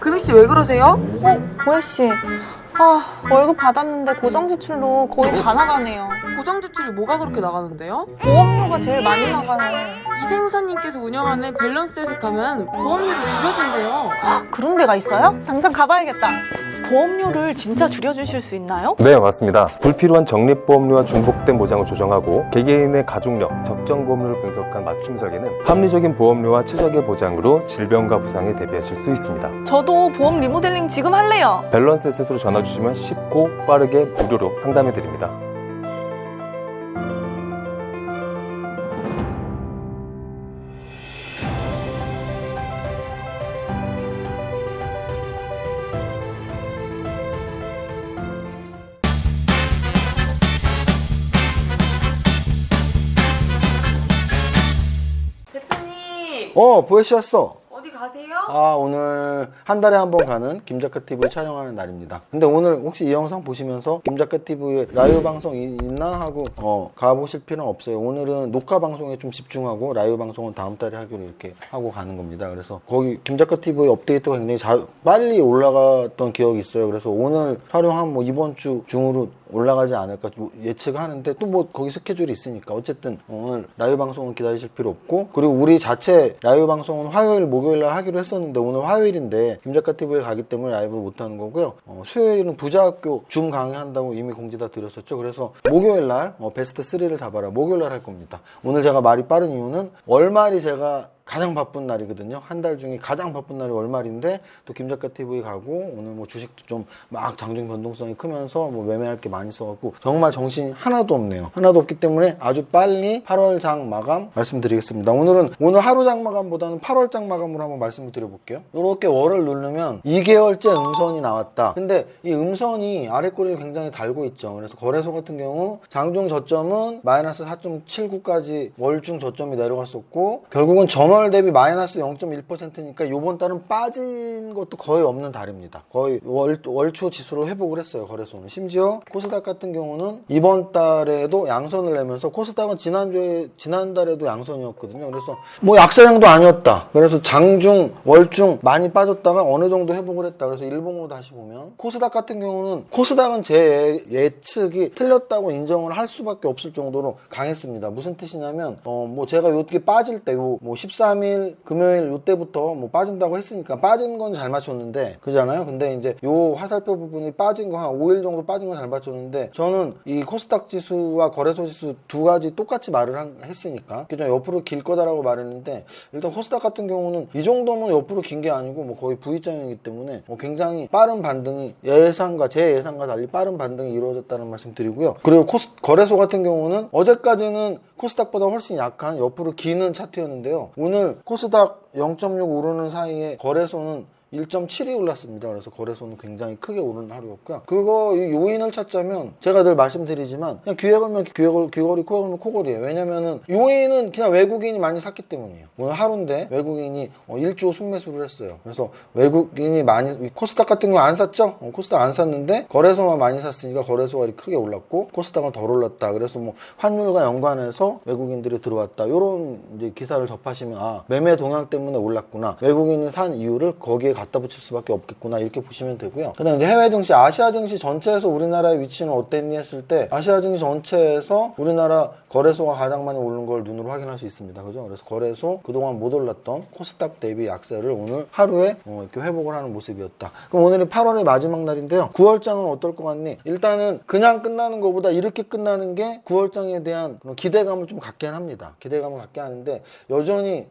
금희씨 왜 그러세요? 보혜씨, 월급 받았는데 고정지출로 거의 다 나가네요. 고정지출이 뭐가 그렇게 나가는데요? 보험료가 제일 많이 나가요. 이세무사님께서 운영하는 밸런스 에셋하면 보험료를 줄여준대요. 그런 데가 있어요? 당장 가봐야겠다. 보험료를 진짜 줄여주실 수 있나요? 네, 맞습니다. 불필요한 적립보험료와 중복된 보장을 조정하고 개개인의 가족력, 적정 보험료를 분석한 맞춤 설계는 합리적인 보험료와 최적의 보장으로 질병과 부상에 대비하실 수 있습니다. 저도 보험 리모델링 지금 할래요. 밸런스 에셋으로 전화 주시면 쉽고 빠르게 무료로 상담해 드립니다. 대표님 보혜씨 왔어. 어디 가세요? 오늘 한 달에 한 번 가는 김작가 TV 촬영하는 날입니다. 근데 오늘 혹시 이 영상 보시면서 김작가 TV에 라이브 방송이 있나 하고 가보실 필요는 없어요. 오늘은 녹화 방송에 좀 집중하고 라이브 방송은 다음 달에 하기로 이렇게 하고 가는 겁니다. 그래서 거기 김작가 TV의 업데이트가 굉장히 빨리 올라갔던 기억이 있어요. 그래서 오늘 촬영한 이번 주 중으로 올라가지 않을까 예측하는데 또 거기 스케줄이 있으니까 어쨌든 오늘 라이브 방송은 기다리실 필요 없고, 그리고 우리 자체 라이브 방송은 화요일 목요일 날 하기로 했었는데 오늘 화요일인데 김작가 TV에 가기 때문에 라이브를 못 하는 거고요. 수요일은 부자학교 줌 강의한다고 이미 공지 다 드렸었죠. 그래서 목요일 날 베스트 3를 잡아라 목요일 날 할 겁니다. 오늘 제가 말이 빠른 이유는 월말이 제가 가장 바쁜 날이거든요. 한 달 중에 가장 바쁜 날이 월말인데 또 김작가 TV 가고 오늘 주식도 좀 막 장중 변동성이 크면서 매매할 게 많이 써갖고 정말 정신이 하나도 없네요. 하나도 없기 때문에 아주 빨리 8월 장 마감 말씀드리겠습니다. 오늘 하루 장 마감보다는 8월 장 마감으로 한번 말씀을 드려볼게요. 이렇게 월을 누르면 2개월째 음선이 나왔다. 근데 이 음선이 아래 꼬리를 굉장히 달고 있죠. 그래서 거래소 같은 경우 장중 저점은 마이너스 4.79까지 월중 저점이 내려갔었고, 결국은 전월 대비 마이너스 0.1%니까 이번 달은 빠진 것도 거의 없는 달입니다. 거의 월초 지수로 회복을 했어요, 거래소는. 심지어 코스닥 같은 경우는 이번 달에도 양선을 내면서, 코스닥은 지난달에도 양선이었거든요. 그래서 약세장도 아니었다. 그래서 장중, 월중 많이 빠졌다가 어느 정도 회복을 했다. 그래서 일봉으로 다시 보면 코스닥 같은 경우는, 코스닥은 제 예측이 틀렸다고 인정을 할 수밖에 없을 정도로 강했습니다. 무슨 뜻이냐면 제가 이렇게 빠질 때 13일 금요일 이때부터 빠진다고 했으니까 빠진 건 잘 맞췄는데 그잖아요. 근데 이제 요 화살표 부분이 빠진 거 한 5일 정도 빠진 건 잘 맞췄는데, 저는 이 코스닥 지수와 거래소 지수 두 가지 똑같이 말을 했으니까 좀 옆으로 길 거다라고 말했는데, 일단 코스닥 같은 경우는 이 정도면 옆으로 긴 게 아니고 거의 V자형이기 때문에 굉장히 빠른 반등이 제 예상과 달리 빠른 반등이 이루어졌다는 말씀 드리고요. 그리고 거래소 같은 경우는 어제까지는 코스닥보다 훨씬 약한 옆으로 기는 차트였는데요. 오늘 코스닥 0.6 오르는 사이에 거래소는 1.7이 올랐습니다. 그래서 거래소는 굉장히 크게 오르는 하루였고요. 요인을 찾자면 제가 늘 말씀드리지만 그냥 귀에 걸면 귀걸이, 코에 걸면 코걸이에요. 왜냐면은 요인은 그냥 외국인이 많이 샀기 때문이에요. 오늘 하루인데 외국인이 1조 순매수를 했어요. 그래서 외국인이 많이, 코스닥 같은 경우 안 샀죠? 코스닥 안 샀는데 거래소만 많이 샀으니까 거래소가 크게 올랐고 코스닥은 덜 올랐다. 그래서 환율과 연관해서 외국인들이 들어왔다. 요런 이제 기사를 접하시면 매매 동향 때문에 올랐구나. 외국인이 산 이유를 거기에 갖다 붙일 수밖에 없겠구나, 이렇게 보시면 되고요. 그 다음에 해외 증시, 아시아 증시 전체에서 우리나라의 위치는 어땠니 했을 때, 아시아 증시 전체에서 우리나라 거래소가 가장 많이 오른 걸 눈으로 확인할 수 있습니다. 그죠? 그래서 거래소 그동안 못 올랐던 코스닥 대비 약세를 오늘 하루에 이렇게 회복을 하는 모습이었다. 그럼 오늘이 8월의 마지막 날인데요. 9월장은 어떨 것 같니? 일단은 그냥 끝나는 것보다 이렇게 끝나는 게 9월장에 대한 그런 기대감을 좀 갖게 합니다. 기대감을 갖게 하는데, 여전히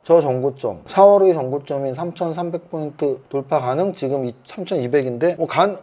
저 정고점, 4월의 정고점인 3,300포인트 돌파 가능? 지금 3,200인데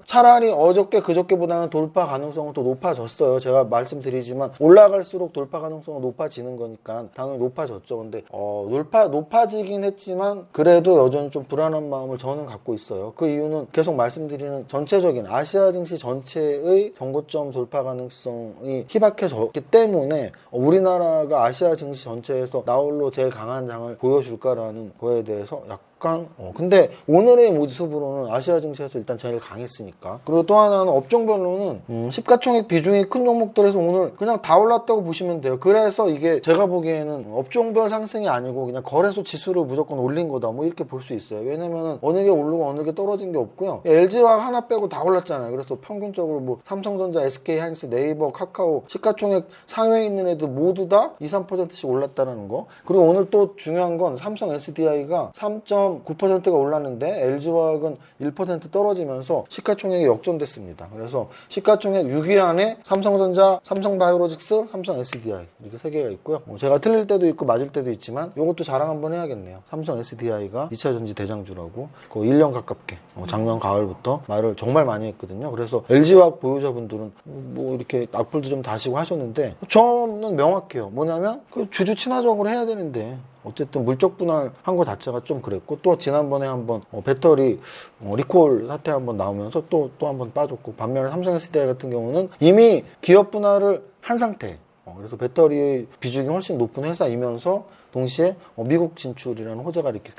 차라리 어저께 그저께보다는 돌파 가능성은 또 높아졌어요. 제가 말씀드리지만 올라갈수록 돌파 가능성은 높아지는 거니까 당연히 높아졌죠. 근데 높아지긴 했지만 그래도 여전히 좀 불안한 마음을 저는 갖고 있어요. 그 이유는 계속 말씀드리는 전체적인 아시아 증시 전체의 정고점 돌파 가능성이 희박해졌기 때문에 우리나라가 아시아 증시 전체에서 나홀로 제일 강한 장을 보여줄까라는 거에 대해서 약간 약간 근데 오늘의 모습으로는 아시아 증시에서 일단 제일 강했으니까. 그리고 또 하나는 업종별로는 시가총액 비중이 큰 종목들에서 오늘 그냥 다 올랐다고 보시면 돼요. 그래서 이게 제가 보기에는 업종별 상승이 아니고 그냥 거래소 지수를 무조건 올린 거다 뭐 이렇게 볼 수 있어요. 왜냐면은 어느 게 오르고 어느 게 떨어진 게 없고요. LG화학 하나 빼고 다 올랐잖아요. 그래서 평균적으로 뭐 삼성전자, SK하이닉스, 네이버, 카카오 시가총액 상위에 있는 애들 모두 다 2, 3%씩 올랐다는 거. 그리고 오늘 또 중요한 건 삼성 SDI가 3.9%가 올랐는데 LG화학은 1% 떨어지면서 시가총액이 역전됐습니다. 그래서 시가총액 6위 안에 삼성전자, 삼성바이오로직스, 삼성 SDI 이렇게 세 개가 있고요. 제가 틀릴 때도 있고 맞을 때도 있지만 이것도 자랑 한번 해야겠네요. 삼성 SDI가 2차 전지 대장주라고 거의 1년 가깝게 작년 가을부터 말을 정말 많이 했거든요. 그래서 LG화학 보유자분들은 뭐 이렇게 악플도 좀 다시고 하셨는데 저는 명확해요. 뭐냐면 그 주주 친화적으로 해야 되는데 어쨌든 물적 분할한 거 자체가 좀 그랬고 또 지난번에 한번 배터리 리콜 사태 한번 나오면서 또 한번 빠졌고 반면에 삼성 SDI 같은 경우는 이미 기업 분할을 한 상태. 그래서 배터리 비중이 훨씬 높은 회사이면서 동시에 미국 진출이라는 호재가 이렇게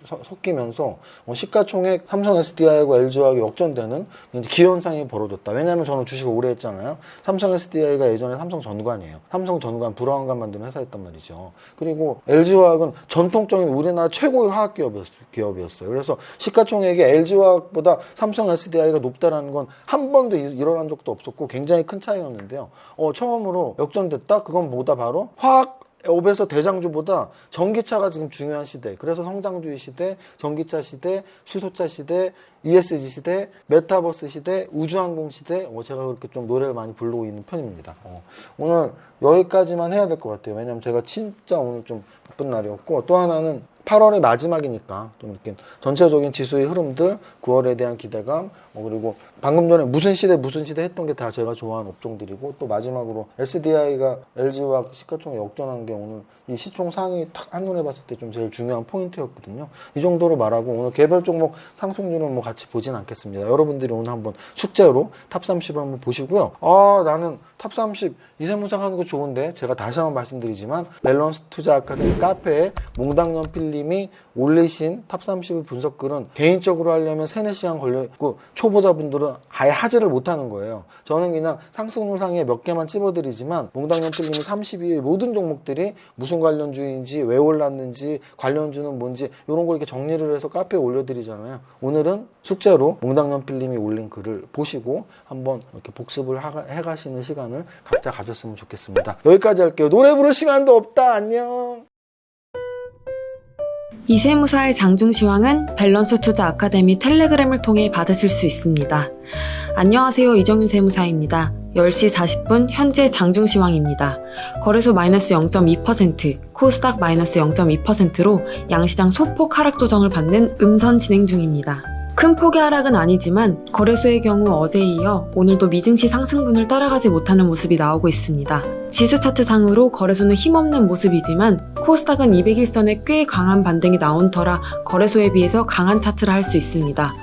섞이면서 시가총액 삼성 SDI하고 LG화학이 역전되는 기현상이 벌어졌다. 왜냐하면 저는 주식을 오래 했잖아요. 삼성 SDI가 예전에 삼성 전관이에요. 삼성 전관 불화원관 만드는 회사였단 말이죠. 그리고 LG화학은 전통적인 우리나라 최고의 화학 기업이었어요. 그래서 시가총액이 LG화학보다 삼성 SDI가 높다라는 건 한 번도 일어난 적도 없었고 굉장히 큰 차이였는데요. 처음으로 역전됐다? 그건 뭐다? 바로 화학 업에서 대장주보다 전기차가 지금 중요한 시대. 그래서 성장주의 시대, 전기차 시대, 수소차 시대, ESG 시대, 메타버스 시대, 우주항공 시대. 제가 그렇게 좀 노래를 많이 부르고 있는 편입니다. 오늘 여기까지만 해야 될 것 같아요. 왜냐면 제가 진짜 오늘 좀 바쁜 날이었고 또 하나는 8월의 마지막이니까 좀 이렇게 전체적인 지수의 흐름들, 9월에 대한 기대감, 그리고 방금 전에 무슨 시대 했던 게 다 제가 좋아하는 업종들이고 또 마지막으로 SDI가 LG화학 시가총액 역전한 게 오늘 이 시총 상위 탁 한눈에 봤을 때 좀 제일 중요한 포인트였거든요. 이 정도로 말하고 오늘 개별 종목 상승률은 뭐 같이 보진 않겠습니다. 여러분들이 오늘 한번 숙제로 탑 30을 한번 보시고요. 나는 탑 30 이세무상 하는 거 좋은데 제가 다시 한번 말씀드리지만 밸런스 투자 아카데미 카페에 몽당연필님이 올리신 탑 30의 분석글은 개인적으로 하려면 3-4시간 걸려있고 초보자분들은 아예 하지를 못하는 거예요. 저는 그냥 상승률 상위에 몇 개만 찝어드리지만 몽당연필님이 32의 모든 종목들이 무슨 관련주인지 왜 올랐는지 관련주는 뭔지 이런 걸 이렇게 정리를 해서 카페에 올려드리잖아요. 오늘은 숙제로 몽당연필님이 올린 글을 보시고 한번 이렇게 복습을 해가시는 시간을 각자 가졌으면 좋겠습니다. 여기까지 할게요. 노래 부를 시간도 없다. 안녕. 이세무사의 장중시황은 밸런스 투자 아카데미 텔레그램을 통해 받으실 수 있습니다. 안녕하세요. 이정윤 세무사입니다. 10시 40분 현재 장중시황입니다. 거래소 마이너스 0.2%, 코스닥 마이너스 0.2%로 양시장 소폭 하락 조정을 받는 음선 진행 중입니다. 큰 폭의 하락은 아니지만 거래소의 경우 어제에 이어 오늘도 미증시 상승분을 따라가지 못하는 모습이 나오고 있습니다. 지수 차트 상으로 거래소는 힘없는 모습이지만 코스닥은 200일선에 꽤 강한 반등이 나온 터라 거래소에 비해서 강한 차트를 할 수 있습니다.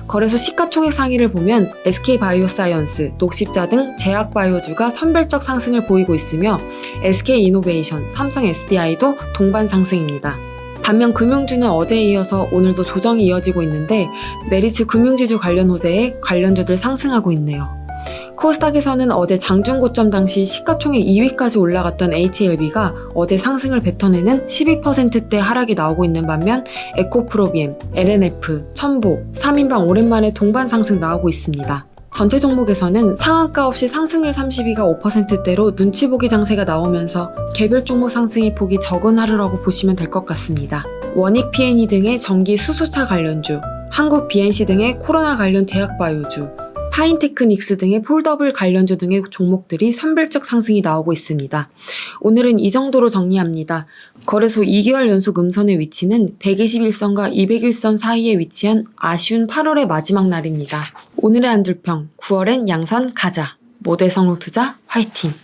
거래소 시가총액 상위를 보면 SK바이오사이언스, 녹십자 등 제약바이오주가 선별적 상승을 보이고 있으며 SK이노베이션, 삼성 SDI도 동반 상승입니다. 반면 금융주는 어제에 이어서 오늘도 조정이 이어지고 있는데 메리츠 금융지주 관련 호재에 관련주들 상승하고 있네요. 코스닥에서는 어제 장중 고점 당시 시가총액 2위까지 올라갔던 HLB가 어제 상승을 뱉어내는 12%대 하락이 나오고 있는 반면 에코프로비엠, LNF, 첨보, 3인방 오랜만에 동반 상승 나오고 있습니다. 전체 종목에서는 상한가 없이 상승률 32가 5%대로 눈치 보기 장세가 나오면서 개별 종목 상승의 폭이 적은 하루라고 보시면 될 것 같습니다. 원익 P&E 등의 전기 수소차 관련주, 한국 BNC 등의 코로나 관련 제약바이오주, 파인테크닉스 등의 폴더블 관련주 등의 종목들이 선별적 상승이 나오고 있습니다. 오늘은 이 정도로 정리합니다. 거래소 2개월 연속 음선의 위치는 121선과 201선 사이에 위치한 아쉬운 8월의 마지막 날입니다. 오늘의 한줄평, 9월엔 양선 가자. 모델 성공투자 화이팅!